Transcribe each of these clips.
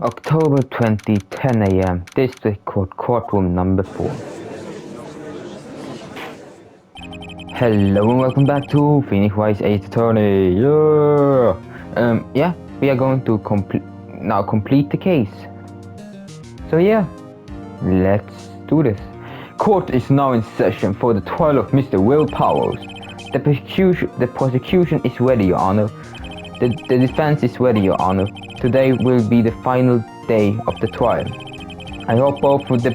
October 20, 10 a.m. District Court Courtroom number 4. Hello and welcome back to Phoenix Wright's Ace Attorney. Yeah, we are going to complete the case. So yeah, let's do this. Court is now in session for the trial of Mr. Will Powers. The prosecution is ready, Your Honor. The defense is ready, Your Honor. Today will be the final day of the trial. I hope both the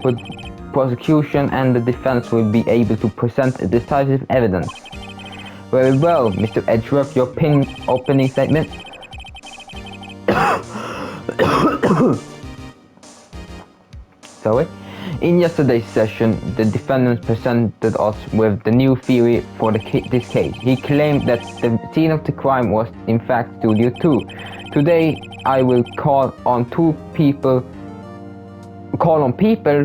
prosecution and the defense will be able to present a decisive evidence. Very well, Mr. Edgeworth, your opening statement. Sorry. In yesterday's session, the defendant presented us with the new theory for this case. He claimed that the scene of the crime was in fact Studio 2. Today, I will call on people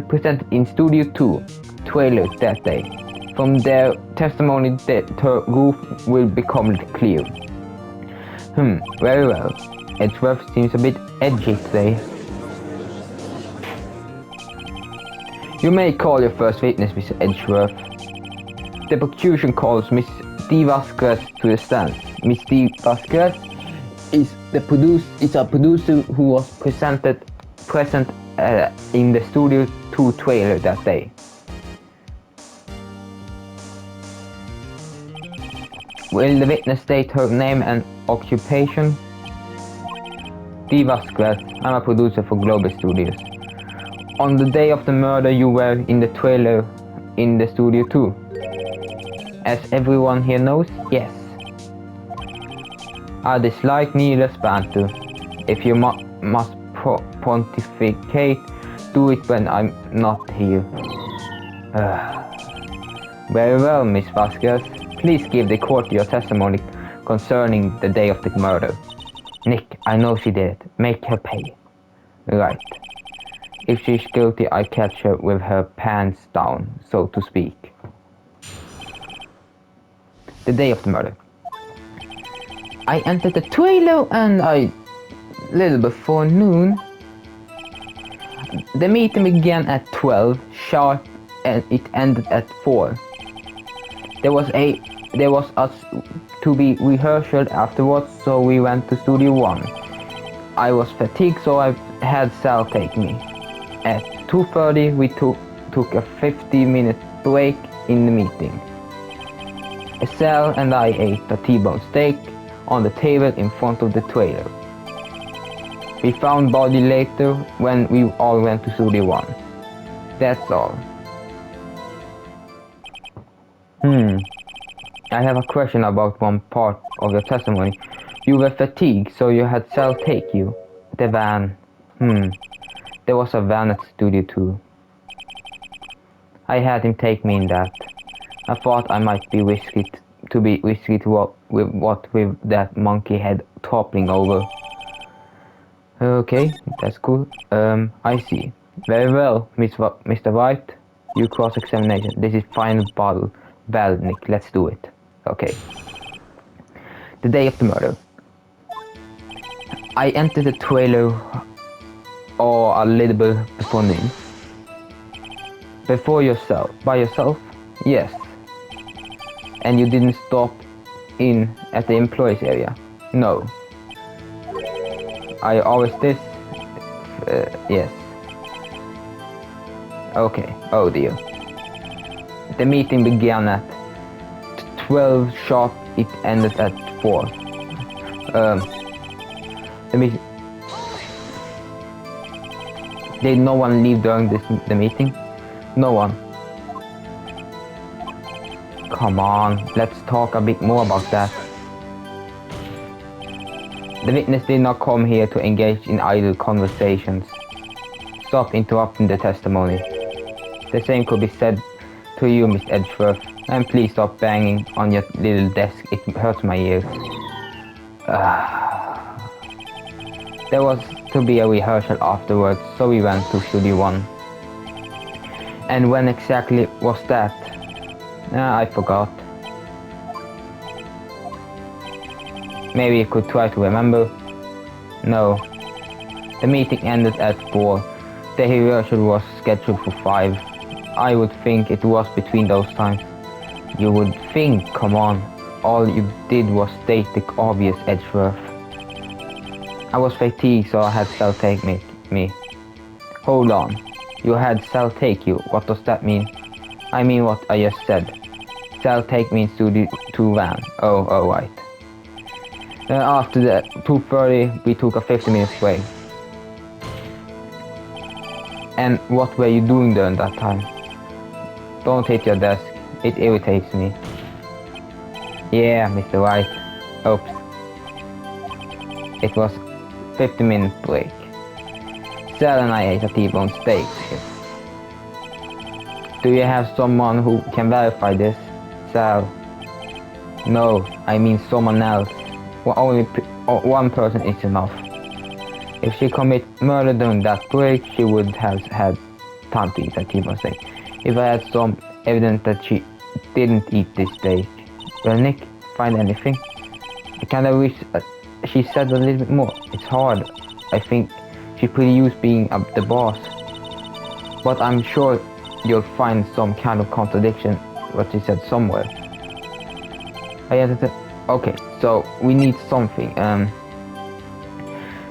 present in Studio 2 trailers that day. From their testimony, the roof will become clear. Very well. Edgeworth seems a bit edgy today. You may call your first witness, Mr. Edgeworth. The prosecution calls Miss D. Vasquez to the stand. Miss D. Vasquez is a producer who was present in the Studio 2 trailer that day. Will the witness state her name and occupation? D. Vasquez, I'm a producer for Global Studios. On the day of the murder, you were in the trailer in the Studio 2. As everyone here knows, yes. I dislike needless banter. If you must pontificate, do it when I'm not here. Very well, Miss Vasquez. Please give the court your testimony concerning the day of the murder. Nick, I know she did it. Make her pay. Right. If she's guilty, I catch her with her pants down, so to speak. The day of the murder. I entered the trailer and little before noon. The meeting began at 12 sharp and it ended at 4. There was us to be rehearsal afterwards, so we went to Studio 1. I was fatigued, so I had Sal take me. At 2:30 we took a 50-minute break in the meeting. Sal and I ate a T-bone steak on the table in front of the trailer. We found body later when we all went to Studio 1. That's all. I have a question about one part of your testimony. You were fatigued, so you had Sal take you. The van. There was a van at Studio 2. I had him take me in that. I thought I might be risky with that monkey head toppling over. Okay, that's cool. I see. Very well, Mr. Wright. You cross-examination. This is final battle. Well, Nick, let's do it. Okay. The day of the murder. I entered the trailer a little bit before noon. By yourself? Yes. And you didn't stop in at the employees area? No. I always did? Yes. Okay. Oh dear. The meeting began at 12 sharp. It ended at 4. Did no one leave during the meeting? No one. Come on, let's talk a bit more about that. The witness did not come here to engage in idle conversations. Stop interrupting the testimony. The same could be said to you, Miss Edgeworth. And please stop banging on your little desk. It hurts my ears. There was to be a rehearsal afterwards, so we went to Studio 1. And when exactly was that? I forgot. Maybe you could try to remember. No. The meeting ended at 4. The rehearsal was scheduled for 5. I would think it was between those times. You would think, come on. All you did was state the obvious, Edgeworth. I was fatigued, so I had Sal take me. Hold on. You had Sal take you. What does that mean? I mean what I just said. Sal take me into the 2 van. Oh, right. After the 2:30, we took a 50-minute break. And what were you doing during that time? Don't hit your desk. It irritates me. Yeah, Mr. Wright. Oops. It was 50-minute break. Sal and I ate a T-bone steak. Do you have someone who can verify this? Sal. No, I mean someone else. Only one person is enough. If she commit murder during that break, she would have had time to eat a T-bone steak. If I had some evidence that she didn't eat this steak. Well, Nick, find anything? I kinda wish she said a little bit more. It's hard. I think she pretty used being the boss. But I'm sure you'll find some kind of contradiction what she said somewhere. Okay, so we need something.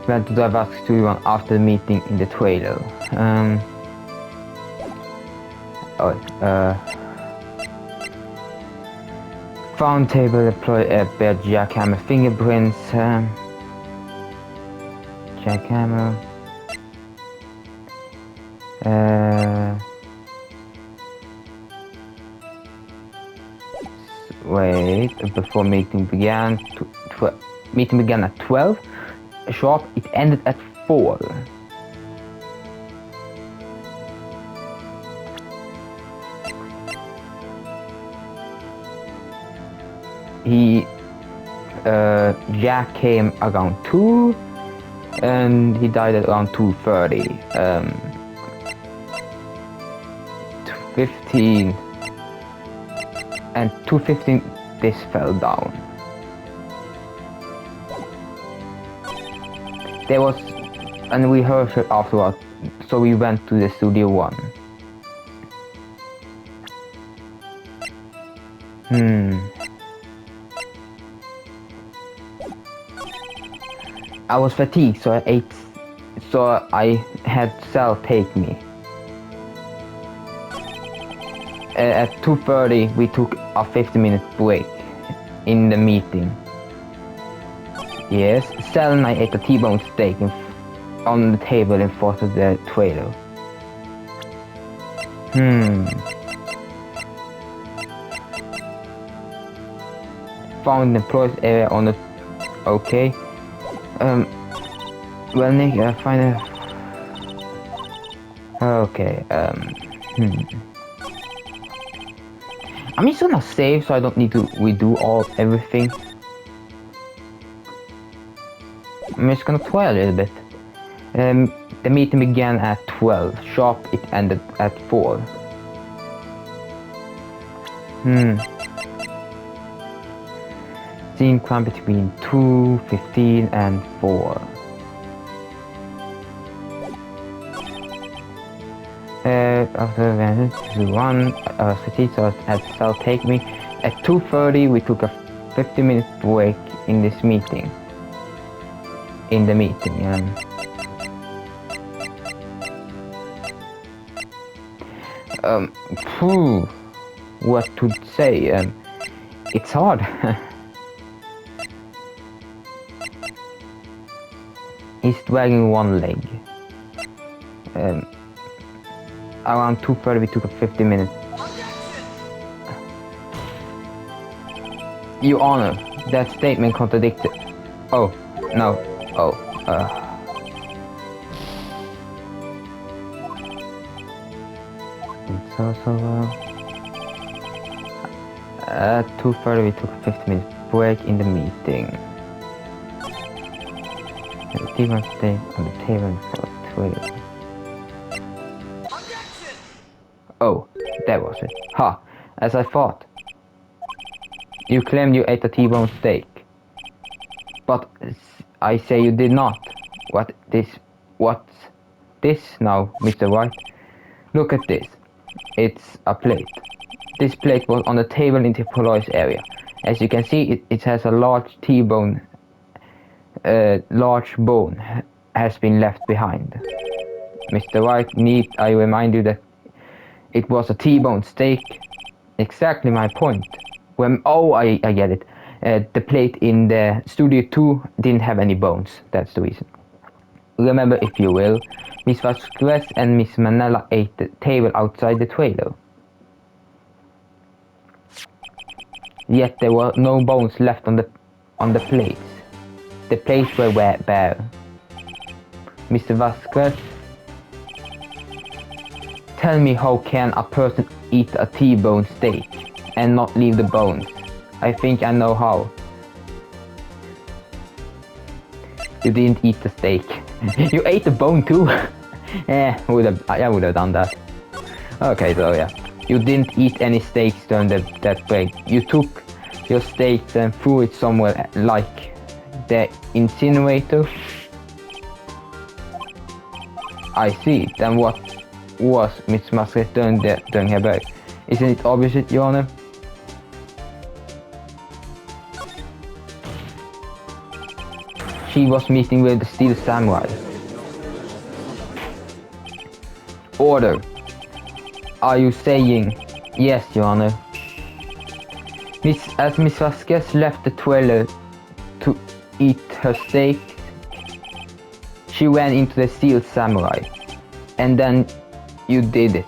We went to drive us to one after the meeting in the trailer. Found table, deploy bear jackhammer fingerprints. Jackhammer. Wait, before meeting began. Meeting began at 12. Sharp. It ended at 4. Jack came around 2 and he died at around 2:30. 15 and 2:15 this fell down. There was and we heard it afterward, so we went to the studio 1. I was fatigued, so I had Sal take me. At 2:30 we took a 50-minute break in the meeting. Yes, Sal and I ate a T-bone steak on the table in front of the trailer. Found the employees area on the... Okay. Well, Nick, find a... Okay, I'm just gonna save so I don't need to redo everything. I'm just gonna try a little bit. The meeting began at 12. Sharp, it ended at 4. Scene crime between 2:15 and 4. After the 1, so had Sal take me. At 2:30 we took a 50-minute break in this meeting. In the meeting, what to say? It's hard. He's dragging one leg. Around 2:30 we took a 50-minute. Your Honor, that statement contradicted. Oh, no. Oh, It's also... At 2:30 we took a 50-minute break in the meeting. The T-bone steak on the table for 12. Oh, that was it. Ha! As I thought. You claimed you ate a T-bone steak. But I say you did not. What this What's this now, Mr. White? Look at this. It's a plate. This plate was on the table in the police area. As you can see, it has a large T-bone. Large bone has been left behind. Mr. White, need I remind you that it was a T-bone steak? Exactly my point. I get it. The plate in the Studio 2 didn't have any bones. That's the reason. Remember, if you will, Miss Vasquez and Miss Manella ate the table outside the trailer. Yet there were no bones left on the plates. The plates were bare. Mr. Vasquez, tell me, how can a person eat a T-bone steak and not leave the bones? I think I know how. You didn't eat the steak. You ate the bone too. I would have done that. Okay, so yeah. You didn't eat any steaks during that break. You took your steaks and threw it somewhere like the incinerator. I see. Then what was Miss Vasquez doing during her break? Isn't it obvious, Your Honor? She was meeting with the Steel Samurai. Order. Are you saying yes, Your Honor? As Miss Vasquez left the trailer to eat her steak, she ran into the Steel Samurai, and then you did it.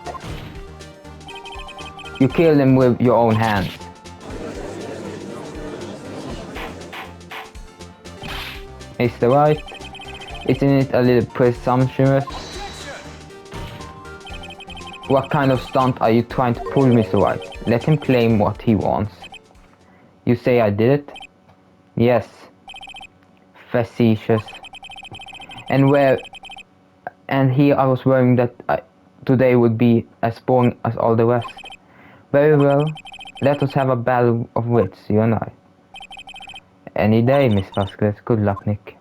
You killed him with your own hands. Mr. Wright, isn't it a little presumptuous? What kind of stunt are you trying to pull, Mr. Wright? Let him claim what he wants. You say I did it? Yes. Facetious. And here I was worrying that today would be as boring as all the rest. Very well. Let us have a battle of wits, you and I. Any day, Miss Vasquez. Good luck, Nick.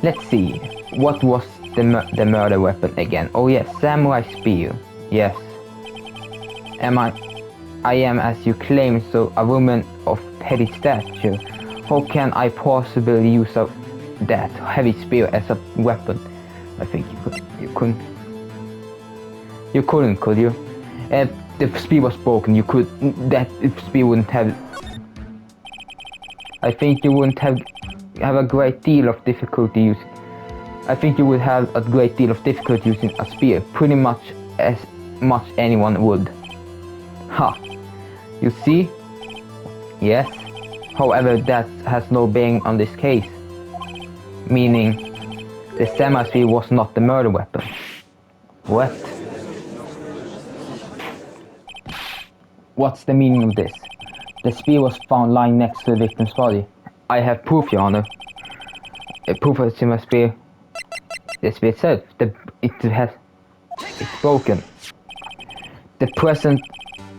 Let's see. What was the murder weapon again? Oh yes, samurai spear. Yes. I am, as you claim, so a woman of petty stature. How can I possibly use that heavy spear as a weapon? I think you couldn't. You couldn't, could you? If the spear was broken, that spear wouldn't have. I think you wouldn't have a great deal of difficulty using. I think you would have a great deal of difficulty using a spear, pretty much as much anyone would. Ha! You see? Yes. However, that has no bearing on this case. Meaning, the samurai spear was not the murder weapon. What? What's the meaning of this? The spear was found lying next to the victim's body. I have proof, Your Honor. Proof of the samurai spear. The spear itself. It's broken.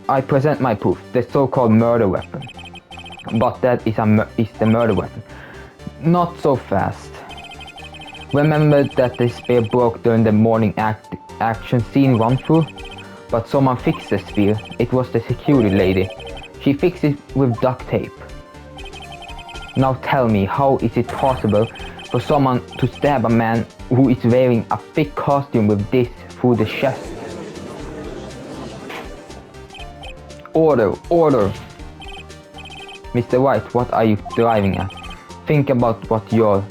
I present my proof. The so-called murder weapon. But that is the murder weapon. Not so fast. Remember that the spear broke during the morning action scene run-through? But someone fixed the spear. It was the security lady. She fixed it with duct tape. Now tell me, how is it possible for someone to stab a man who is wearing a thick costume with this through the chest? Order, order! Mr. White, what are you driving at? Think about what you're...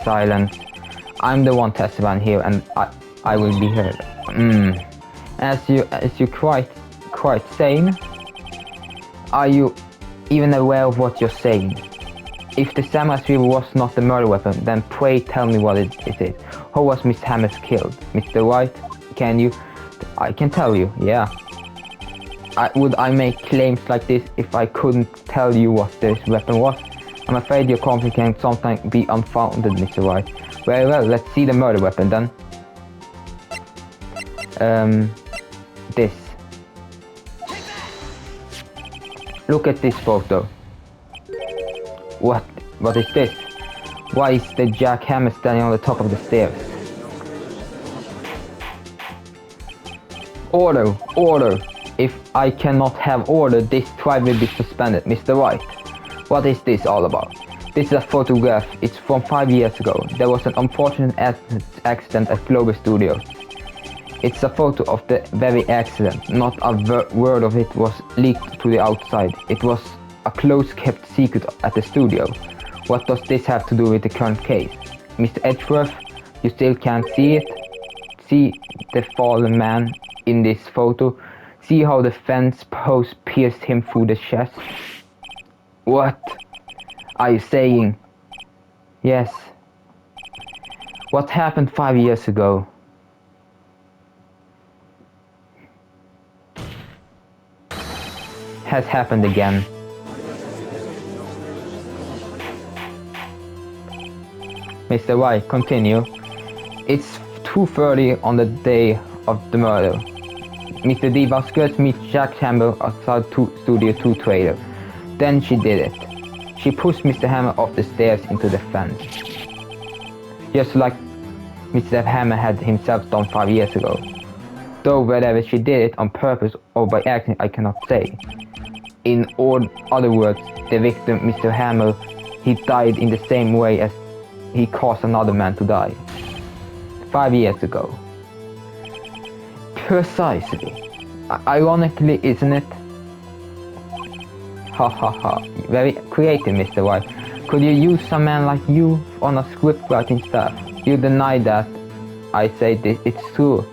Silence. I'm the one testifying here, and I will be heard. As you quite sane? Are you even aware of what you're saying? If the samurai spear was not the murder weapon, then pray tell me what it is. How was Miss Hammers killed? Mr. White, can you? I can tell you, yeah. Would I make claims like this if I couldn't tell you what this weapon was? I'm afraid your conflict can sometimes be unfounded, Mr. White. Very well, let's see the murder weapon then. This. Look at this photo. What is this? Why is the jackhammer standing on the top of the stairs? Order! Order! If I cannot have order, this trial will be suspended, Mr. Wright. What is this all about? This is a photograph. It's from 5 years ago. There was an unfortunate accident at Global Studios. It's a photo of the very accident. Not a word of it was leaked to the outside. It was a close-kept secret at the studio. What does this have to do with the current case? Mr. Edgeworth, you still can't see it? See the fallen man in this photo? See how the fence post pierced him through the chest? What are you saying? Yes. What happened 5 years ago? Has happened again. Mr. White, continue. It's 2:30 on the day of the murder. Mr. D. Vasquez meets Jack Hammer outside Studio 2 trailer. Then she did it. She pushed Mr. Hammer off the stairs into the fence. Just like Mr. Hammer had himself done 5 years ago. Though whether she did it on purpose or by accident I cannot say. In other words, the victim, Mr. Hammer, he died in the same way as he caused another man to die. 5 years ago. Precisely. Ironically, isn't it? Ha ha ha. Very creative, Mr. White. Could you use some man like you on a script writing staff? You deny that. I say it's true.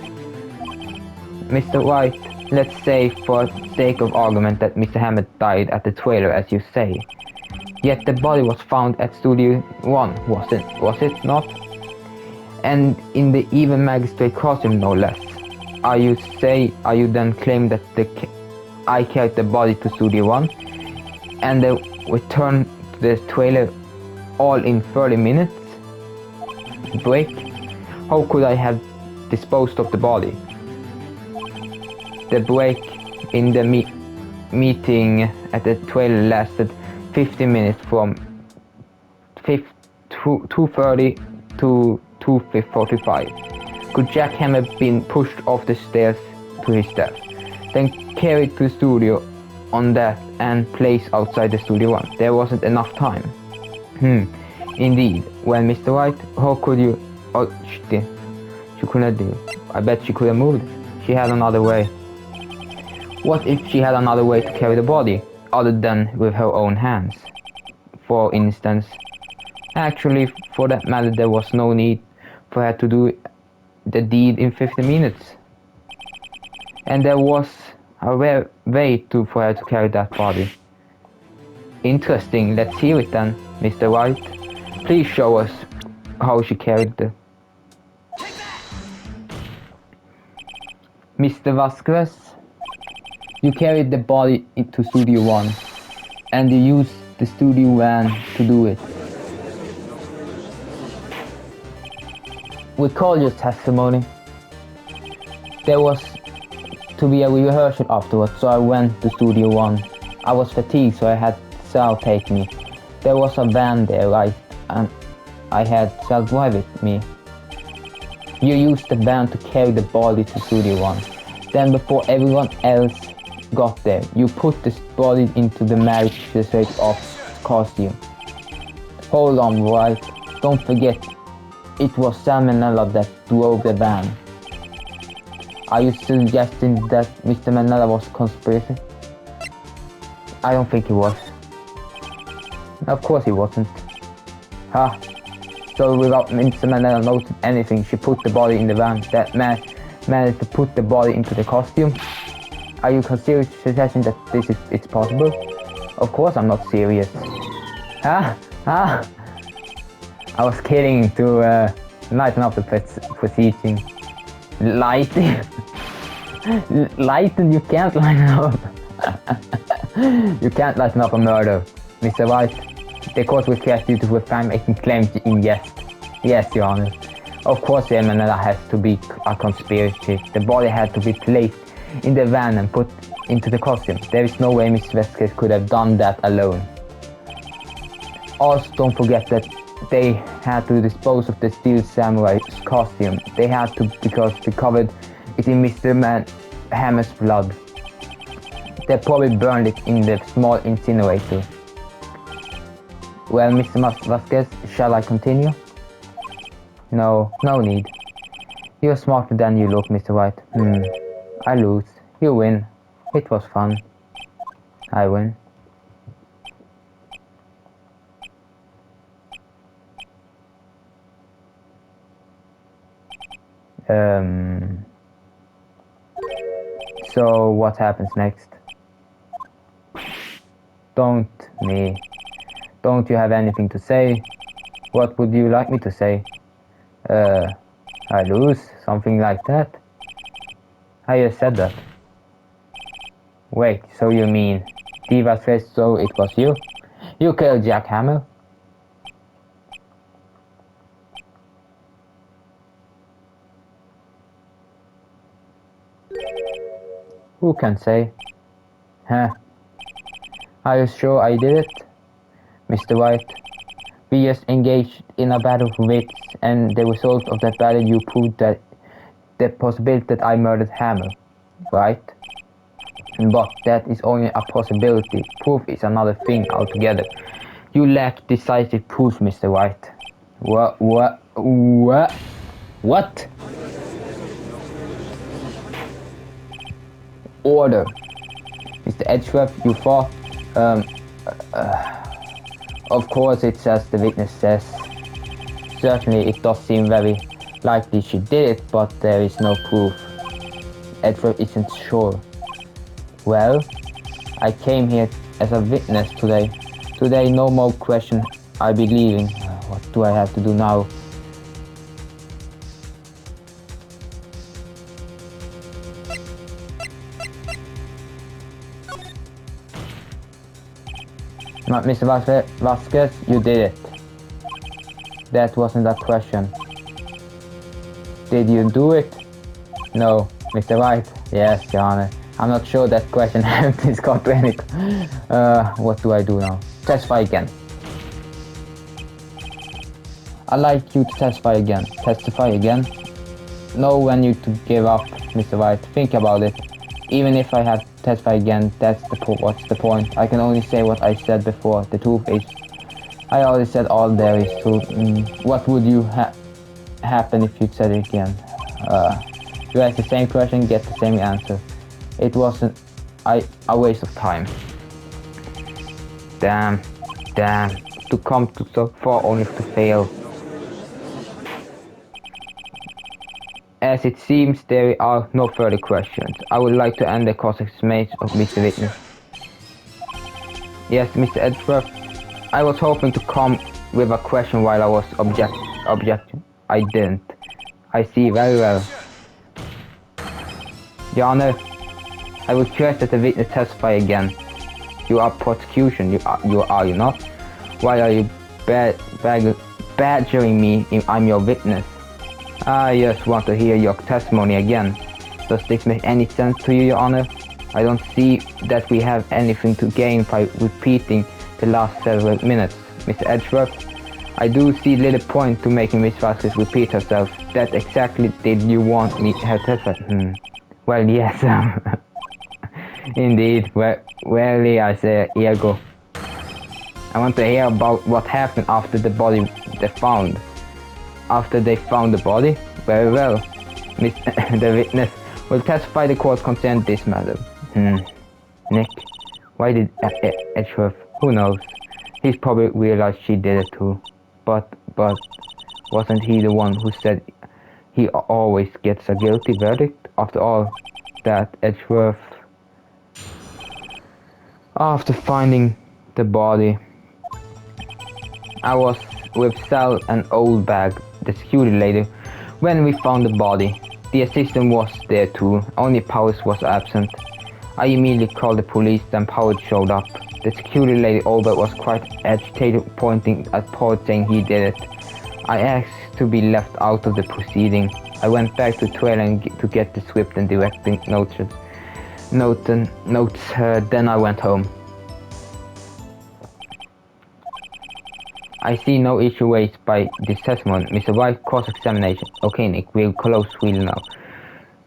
Mr. White, let's say for sake of argument that Mr. Hammett died at the trailer as you say. Yet the body was found at Studio 1, was it not? And in the even magistrate costume no less. Are you then claim that I carried the body to Studio 1 and the return to the trailer all in 30 minutes? Break? How could I have disposed of the body? The break in the meeting at the trailer lasted 15 minutes from 2:30 to 2:45. Could Jack Hammer have been pushed off the stairs to his death, then carried to the studio on that and placed outside the Studio 1? There wasn't enough time. Indeed. Well, Mr. White, how could you... Oh, she couldn't do. I bet she could have moved. She had another way. What if she had another way to carry the body, other than with her own hands? For instance, actually, for that matter, there was no need for her to do the deed in 50 minutes. And there was a rare way for her to carry that body. Interesting, let's hear it then, Mr. White. Please show us how she carried the... Mr. Vasquez, you carried the body into Studio 1, and you used the studio van to do it. Recall your testimony. There was to be a rehearsal afterwards, so I went to Studio 1. I was fatigued, so I had Sal take me. There was a van there, right? And I had Sal drive with me. You used the van to carry the body to Studio 1. Then before everyone else got there, you put the body into the magistrate of costume. Hold on, right? Don't forget, it was Salmonella that drove the van. Are you suggesting that Mr. Manella was conspiracy? I don't think he was. Of course he wasn't. Ha! So without Mr. Manella noticing anything, she put the body in the van. That man managed to put the body into the costume. Are you seriously suggesting that it's possible? Of course I'm not serious. Ha! Ha! I was kidding to lighten up the proceeding. Lighten? Lighten? You can't lighten up. You can't lighten up a murder, Mr. White. The court requests you to refrain making claims in yes. Yes, Your Honor. Of course, the Manila has to be a conspiracy. The body had to be placed in the van and put into the costume. There is no way Miss Vasquez could have done that alone. Also, don't forget that they had to dispose of the steel samurai's costume. They had to because they covered it in Hammer's blood. They probably burned it in the small incinerator. Well, Mr. Vasquez, shall I continue? No need. You're smarter than you look, Mr. White. I lose. You win. It was fun. I win. So what happens next? Don't you have anything to say? What would you like me to say? I lose, something like that. I just said that. Wait, so you mean Diva says so it was you? You killed Jack Hammer? Who can say? Huh? Are you sure I did it? Mr. White, we just engaged in a battle of wits, and the result of that battle you proved that the possibility that I murdered Hammer, right? But that is only a possibility. Proof is another thing altogether. You lack decisive proof, Mr. White. What? Order. Mr. Edgeworth, you thought, of course it's as the witness says. Certainly it does seem very likely she did it, but there is no proof. Edgeworth isn't sure. Well, I came here as a witness today. Today no more question I be leaving. What do I have to do now? Mr. Vasquez, you did it. That wasn't a question. Did you do it? No. Mr. White? Yes, Your Honor. I'm not sure that question has got to any... what do I do now? Testify again. I'd like you to testify again. Testify again? Know when you to give up, Mr. White. Think about it. Even if I have to testify again, what's the point? I can only say what I said before. The truth is, I already said all there is to. What would you happen if you said it again? You ask the same question, get the same answer. It wasn't a waste of time. Damn. To come to so far only to fail. As it seems there are no further questions, I would like to end the cross-examination of Mr. Witness. Yes, Mr. Edgeworth, I was hoping to come with a question while I was objecting. I didn't. I see very well. Your Honor, I request that the witness testify again. You are prosecution, are you not? Why are you badgering me if I'm your witness? I just want to hear your testimony again. Does this make any sense to you, Your Honor? I don't see that we have anything to gain by repeating the last several minutes. Mr. Edgeworth, I do see little point to making Miss Vasquez repeat herself. That exactly did you want me to have testified? Well, yes. Indeed. Rarely I say ergo. I want to hear about what happened after the body they found. After they found the body? Very well. The witness will testify the court concerning this matter. Nick, why did Edgeworth? Who knows? He's probably realized she did it too. But wasn't he the one who said he always gets a guilty verdict? After all that, Edgeworth... After finding the body, I was with Sal and Old Bag, the security lady, when we found the body. The assistant was there too, only Powers was absent. I immediately called the police, then Powers showed up. The security lady Old Bag was quite agitated, pointing at Powers saying he did it. I asked to be left out of the proceeding. I went back to trailer to get the script and directing notes. Then I went home. I see no issue raised by this testimony. Mr. Wright, cross-examination. Okay, Nick, we'll close wheel now.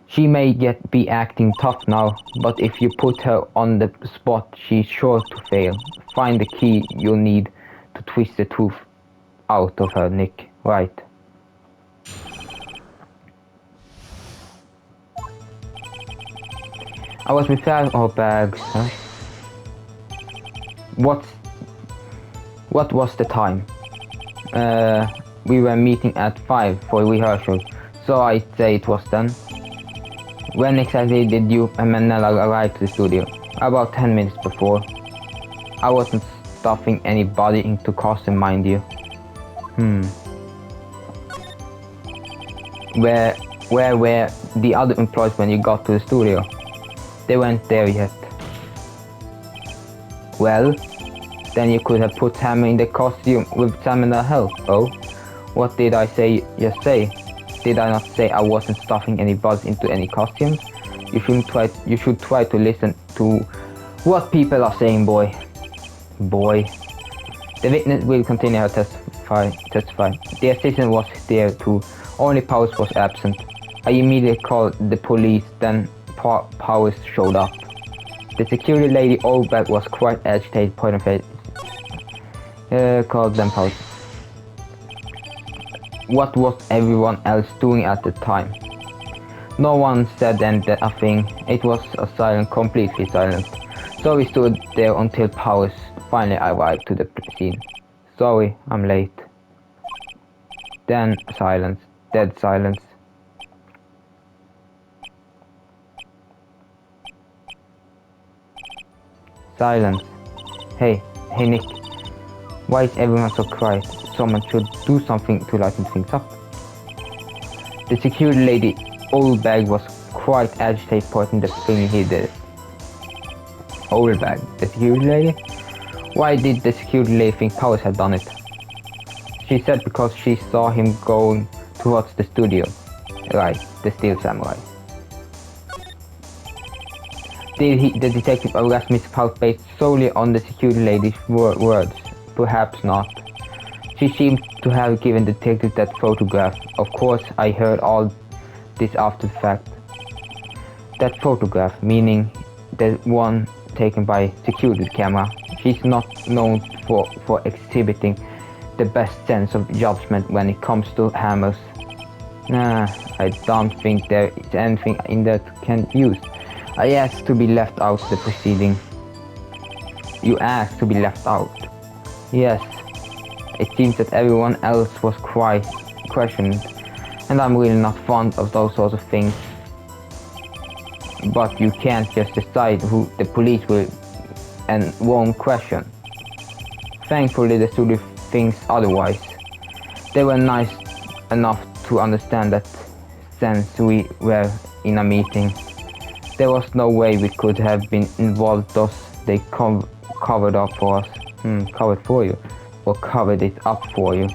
She may be acting tough now, but if you put her on the spot, she's sure to fail. Find the key you'll need to twist the truth out of her, Nick. Right. I was with our bags, huh? What was the time? We were meeting at 5 for rehearsal, so I'd say it was then. When exactly did you and Manella arrive to the studio? About 10 minutes before. I wasn't stuffing anybody into costume, mind you. Where were the other employees when you got to the studio? They weren't there yet. Well, then you could have put Hammer in the costume with Stamina help. Oh, what did I say yesterday? Did I not say I wasn't stuffing any buzz into any costumes? You should try to listen to what people are saying, boy. Boy. The witness will continue her testify. The assistant was there too. Only Powers was absent. I immediately called the police, then Powers showed up. The security lady Olberg was quite agitated, pointing face. Called them Powers. What was everyone else doing at the time? No one said anything. It was a silent, completely silent. So we stood there until Powers finally arrived to the scene. Sorry, I'm late. Then silence, dead silence. Silence. Hey Nick. Why is everyone so quiet? Someone should do something to lighten things up. The security lady, Olberg, was quite agitated, pointing the finger he did. Olberg, the security lady? Why did the security lady think Powers had done it? She said because she saw him going towards the studio. Right, the Steel Samurai. Did the detective arrest Mr. Powers based solely on the security lady's words? Perhaps not. She seemed to have given the detective that photograph. Of course, I heard all this after the fact. That photograph, meaning the one taken by security camera. She's not known for exhibiting the best sense of judgment when it comes to hammers. Nah, I don't think there is anything in that can use. I asked to be left out of the proceeding. You asked to be left out? Yes. It seems that everyone else was quite questioned, and I'm really not fond of those sorts of things. But you can't just decide who the police will and won't question. Thankfully the studio thinks otherwise. They were nice enough to understand that since we were in a meeting. There was no way we could have been involved, thus they covered up for us. Covered for you. Or covered it up for you.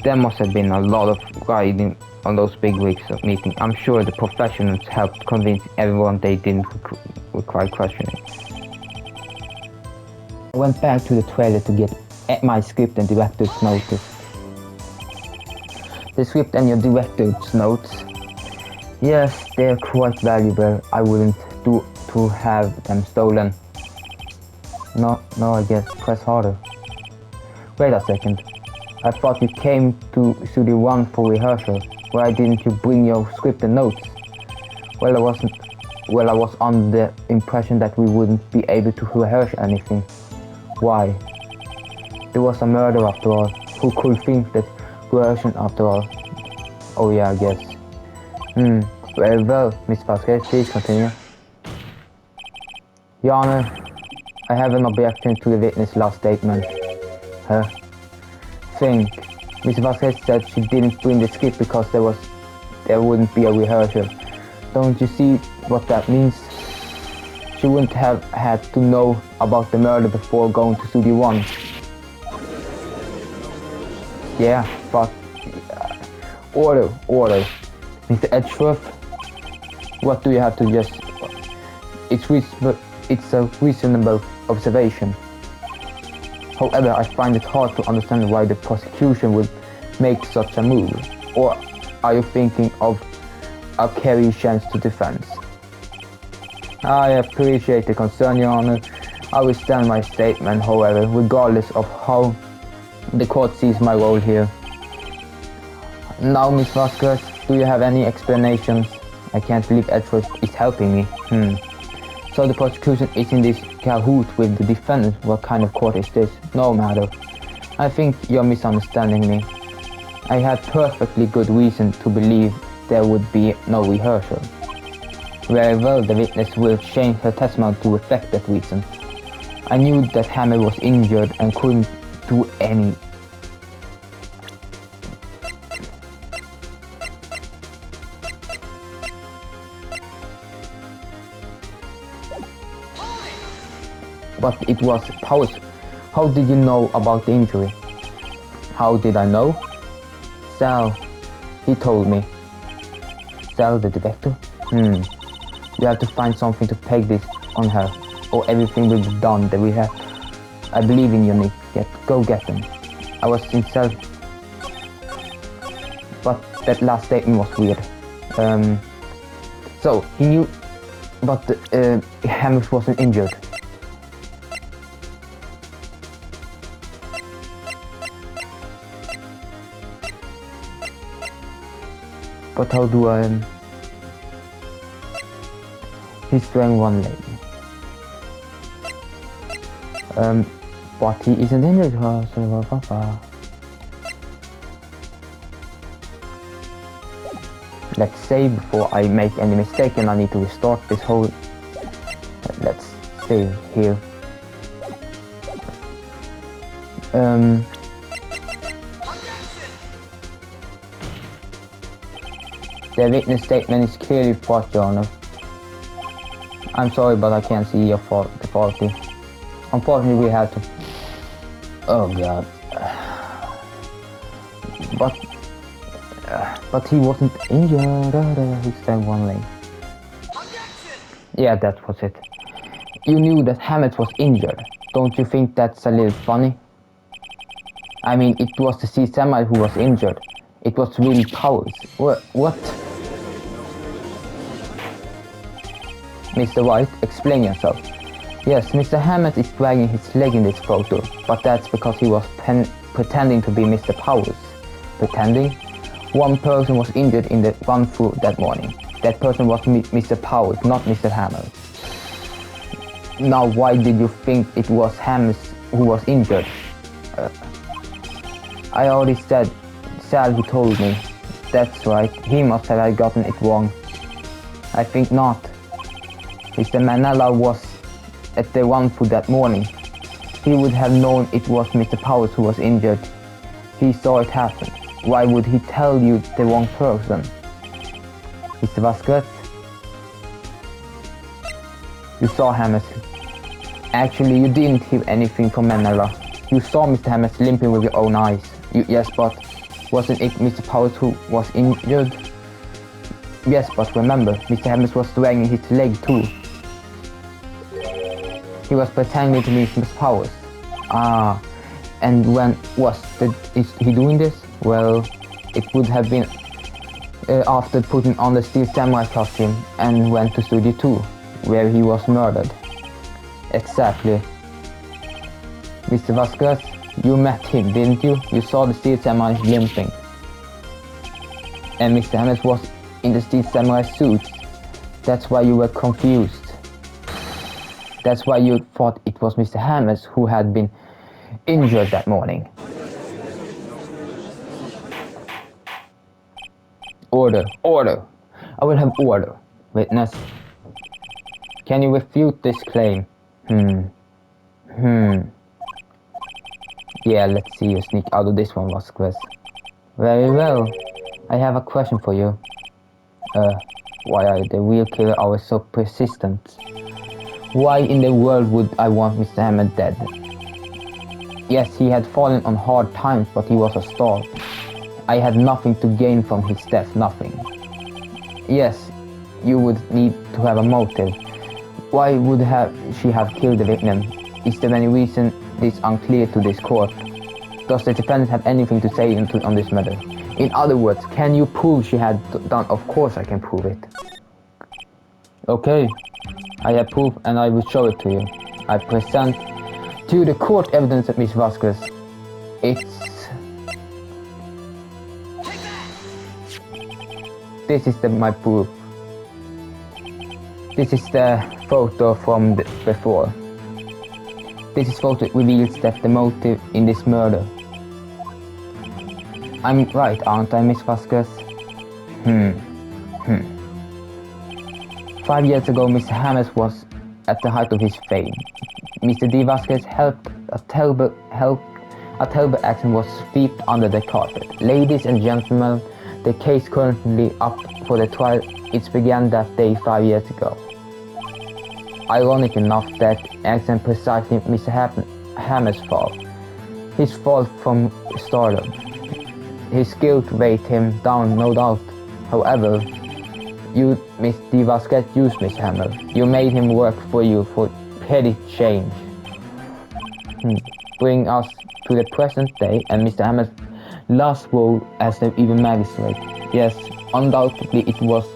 There must have been a lot of riding on those big weeks of meeting. I'm sure the professionals helped convince everyone they didn't require questioning. I went back to the trailer to get my script and director's notice. The script and your director's notes? Yes, they're quite valuable. I wouldn't do to have them stolen. No, I guess. Press harder. Wait a second. I thought you came to Studio 1 for rehearsal. Why didn't you bring your script and notes? Well, I was under the impression that we wouldn't be able to rehearse anything. Why? There was a murder after all. Who could think that rehearsing after all? Oh yeah, I guess. Very well, Miss Vasquez, please continue. Your Honor, I have an objection to the witness' last statement. Huh? Think. Miss Vasquez said she didn't bring the script because there wouldn't be a rehearsal. Don't you see what that means? She wouldn't have had to know about the murder before going to Studio 1. Yeah, but... Order. Mr. Edgeworth, what do you have to just... It's a reasonable observation. However, I find it hard to understand why the prosecution would make such a move. Or are you thinking of a carry chance to defense? I appreciate the concern, Your Honor. I will stand my statement, however, regardless of how the court sees my role here. Now, Miss Vasquez, do you have any explanations? I can't believe Edward is helping me. So the prosecution is in this cahoot with the defendant. What kind of court is this? No matter. I think you're misunderstanding me. I had perfectly good reason to believe there would be no rehearsal. Very well, the witness will change her testimony to reflect that reason. I knew that Hammer was injured and couldn't do any. But it was Powers. How did you know about the injury? How did I know? Sal, he told me. Sal, the director? You have to find something to peg this on her, or everything will be done that we have. I believe in you, Nick. Go get them. I was in Sal, but that last statement was weird. So he knew, but Hammer wasn't injured. But how do I... He's wearing one leg. But he isn't injured. Let's say before I make any mistake and I need to restart this whole... Let's save here. The witness statement is clearly false, Your Honor. I'm sorry, but I can't see the faulty. Unfortunately, we had to... Oh God. But he wasn't injured. He stabbed one leg. Yeah, that was it. You knew that Hammett was injured. Don't you think that's a little funny? I mean, it was the Sea Samurai who was injured. It was really Powers. What? Mr. Wright, explain yourself. Yes, Mr. Hammett is dragging his leg in this photo, but that's because he was pretending to be Mr. Powers. Pretending? One person was injured in the run-through that morning. That person was Mr. Powers, not Mr. Hammett. Now, why did you think it was Hammett who was injured? I already said, Sal who told me. That's right, he must have gotten it wrong. I think not. Mr. Manella was at the run-through that morning. He would have known it was Mr. Powers who was injured. He saw it happen. Why would he tell you the wrong person? Mr. Vasquez? You saw Hammett. Actually, you didn't hear anything from Manella. You saw Mr. Hammett limping with your own eyes. Yes, but wasn't it Mr. Powers who was injured? Yes, but remember, Mr. Hammett was dragging his leg too. He was pretending to be Mr. Powers. And when is he doing this? Well, it would have been after putting on the Steel Samurai costume and went to Studio 2, where he was murdered. Exactly. Mr. Vasquez, you met him, didn't you? You saw the Steel Samurai limping. And Mr. Hammett was in the Steel Samurai suit. That's why you were confused. That's why you thought it was Mr. Hammett who had been injured that morning. Order, order. I will have order. Witness. Can you refute this claim? Yeah, let's see you sneak out of this one, Vasquez. Very well. I have a question for you. Why are the real killer always so persistent? Why in the world would I want Mr. Hammett dead? Yes, he had fallen on hard times, but he was a star. I had nothing to gain from his death, nothing. Yes, you would need to have a motive. Why would she have killed the victim? Is there any reason It's unclear to this court. Does the defendant have anything to say on this matter? In other words, can you prove she had done? Of course I can prove it. Okay, I have proof and I will show it to you. I present to the court evidence of Miss Vasquez. This is my proof. This is the photo from before. This photo reveals that the motive in this murder. I'm right, aren't I, Miss Vasquez? 5 years ago, Mr. Hammers was at the height of his fame. Mr. D. Vasquez helped a terrible accident was swept under the carpet. Ladies and gentlemen, the case currently up for the trial. It began that day 5 years ago. Ironic enough, that accident precisely Mr. Hammer's fault. His fault from stardom. His guilt weighed him down, no doubt. However, you, Miss D. Vasquez, used Miss Hammer. You made him work for you for petty change. Bring us to the present day and Mr. Hammer's last role as the even magistrate. Yes, undoubtedly it was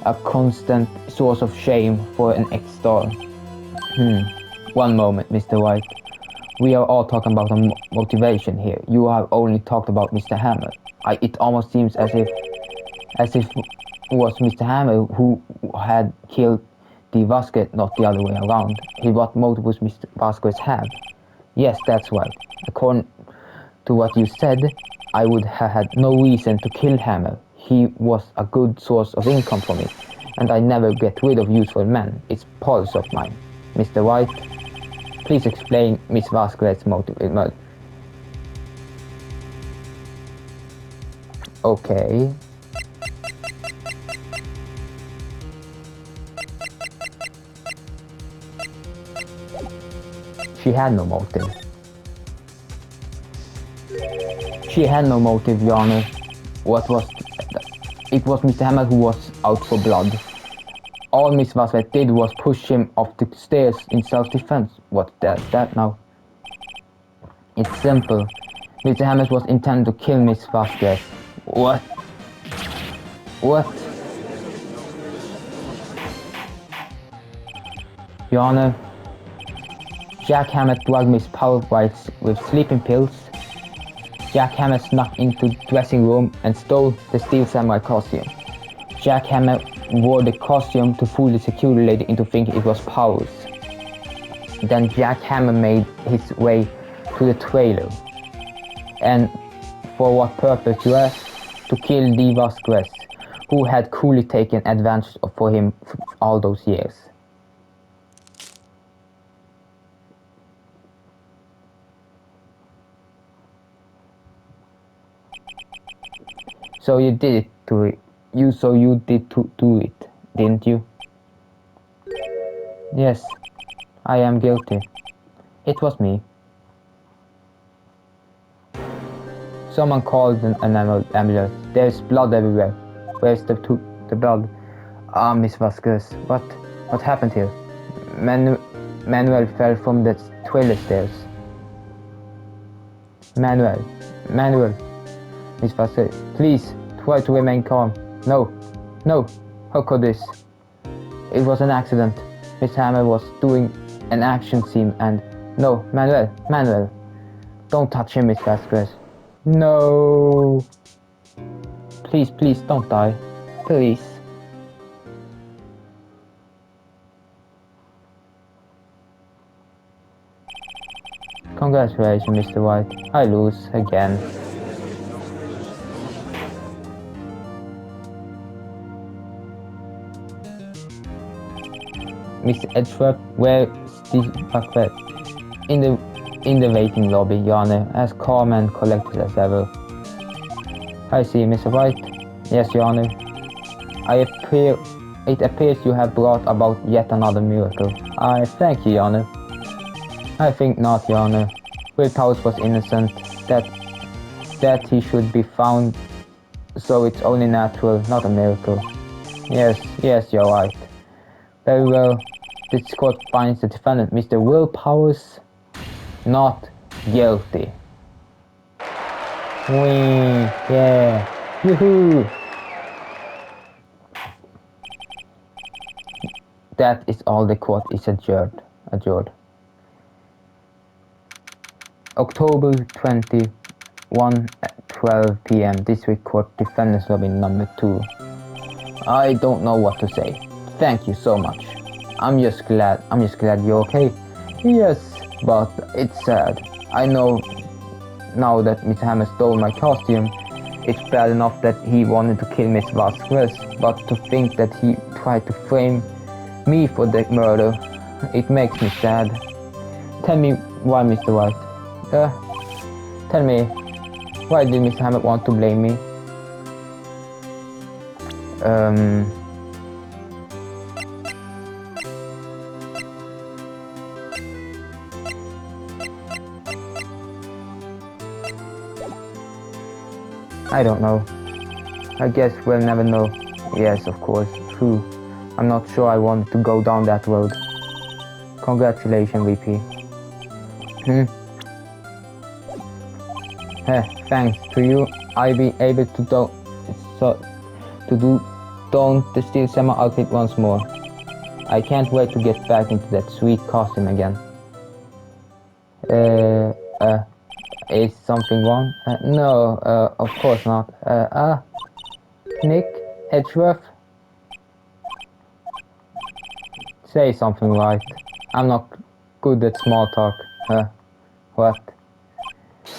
a constant source of shame for an ex-star. One moment, Mr. Wright. We are all talking about a motivation here. You have only talked about Mr. Hammer. It almost seems as if it was Mr. Hammer who had killed D. Vasquez, not the other way around. What motive was Mr. Vasquez have? Yes, that's right. According to what you said, I would have had no reason to kill Hammer. He was a good source of income for me, and I never get rid of useful men. It's policy of mine. Mr. Wright, please explain Miss Vasquez's motive in murder. Okay. She had no motive. She had no motive, Your Honor. It was Mr. Hammer who was out for blood. All Miss Vasquez did was push him off the stairs in self-defense. What does that now? It's simple. Mr. Hammer was intended to kill Miss Vasquez. What? Your Honor, Jack Hammer drugged Miss Wright with sleeping pills. Jack Hammer snuck into the dressing room and stole the Steel Samurai costume. Jack Hammer wore the costume to fool the security lady into thinking it was Powers. Then Jack Hammer made his way to the trailer. And for what purpose, you ask? To kill D. Vasquez, who had coolly taken advantage for him for all those years. So you did it to it. You did do it, didn't you? Yes, I am guilty. It was me. Someone called an ambulance. There's blood everywhere. Where's the blood? Miss Vasquez. What happened here? Manuel fell from the trailer stairs. Manuel. Miss Vasquez, please try to remain calm. No. How could this? It was an accident. Miss Hammer was doing an action scene and... No, Manuel. Don't touch him, Miss Vasquez. No. Please, don't die. Please. Congratulations, Mr. White. I lose again. Mr. Edgeworth, where Steve Buckford? In the waiting lobby, Your Honor, as calm and collected as ever. I see, Mr. White. Yes, Your Honor. It appears you have brought about yet another miracle. I thank you, Your Honor. I think not, Your Honor. Will Powers was innocent. That he should be found, so it's only natural, not a miracle. Yes, you're right. Very well. This court finds the defendant, Mr. Will Powers, Not guilty. Wee, yeah, woohoo! That is all. The court is adjourned. October 21 at 12 p.m. District Court Defendant's Lobby number 2. I don't know what to say. Thank you so much. I'm just glad you're okay. Yes, but it's sad. I know now that Mr. Hammer stole my costume. It's bad enough that he wanted to kill Miss Vasquez, but to think that he tried to frame me for the murder, it makes me sad. Tell me why, Mr. White. Tell me, why did Mr. Hammett want to blame me? I don't know. I guess we'll never know. Yes, of course, true. I'm not sure I wanted to go down that road. Congratulations, VP. Thanks to you, I'll be able to don't steal summer outfit once more. I can't wait to get back into that sweet costume again. Is something wrong? No, of course not. Nick Edgeworth? Say something, right? I'm not good at small talk. What?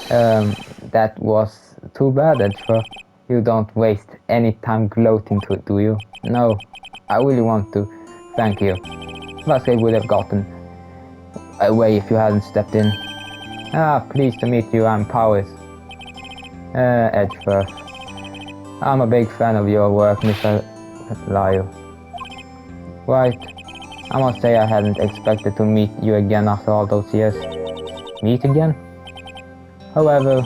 That was too bad, Edgeworth. You don't waste any time gloating to it, do you? No, I really want to. Thank you. Vasquez would have gotten away if you hadn't stepped in. Pleased to meet you, I'm Powers. Edgeworth. I'm a big fan of your work, Mr. Lyle. Right. I must say I hadn't expected to meet you again after all those years. Meet again? However,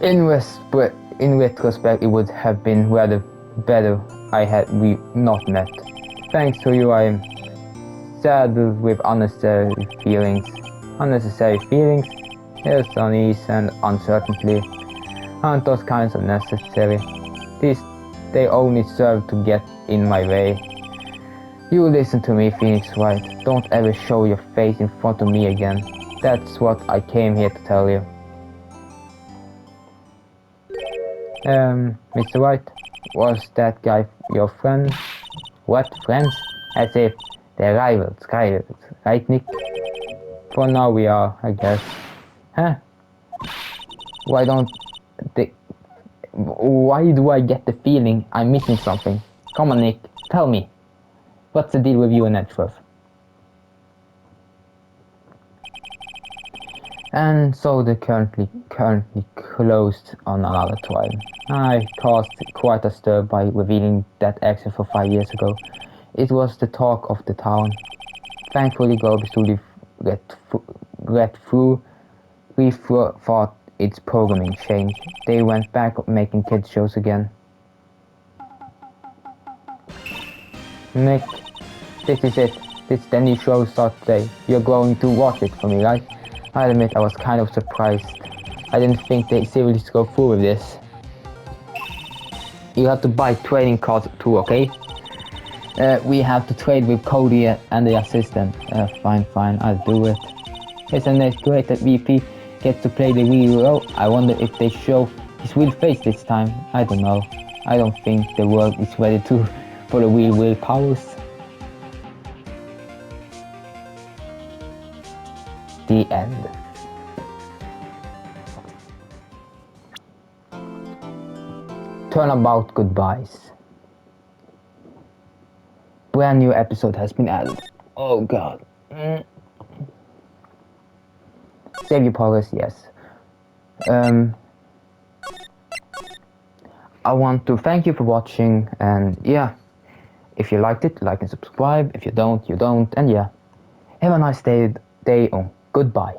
in retrospect, it would have been rather better had we not met. Thanks to you, I am saddled with unnecessary feelings. Yes, unease and uncertainty. Aren't those kinds of necessary? They only serve to get in my way. You listen to me, Phoenix Wright. Don't ever show your face in front of me again. That's what I came here to tell you. Mr. White, was that guy your friend? What, friends? As if they're rivals, right, Nick? For now we are, I guess. Huh? Why do I get the feeling I'm missing something? Come on, Nick, tell me. What's the deal with you and Edgeworth? And so they're currently closed on another trial. I caused quite a stir by revealing that exit for 5 years ago. It was the talk of the town. Thankfully, Gobi Studio read through. We thought its programming changed. They went back making kids shows again. Nick, this is it. This is the new show start today. You're going to watch it for me, right? I'll admit I was kind of surprised. I didn't think they'd seriously go through with this. You have to buy trading cards too, okay? We have to trade with Cody and the assistant. Fine, I'll do it. Isn't it great that VP gets to play the real role? I wonder if they show his real face this time. I don't know. I don't think the world is ready for the real powers. The end. Turnabout goodbyes. Brand new episode has been added. Oh god. Save your progress, yes. I want to thank you for watching, and yeah, if you liked it, like and subscribe. If you don't, you don't, and yeah, have a nice day. Goodbye.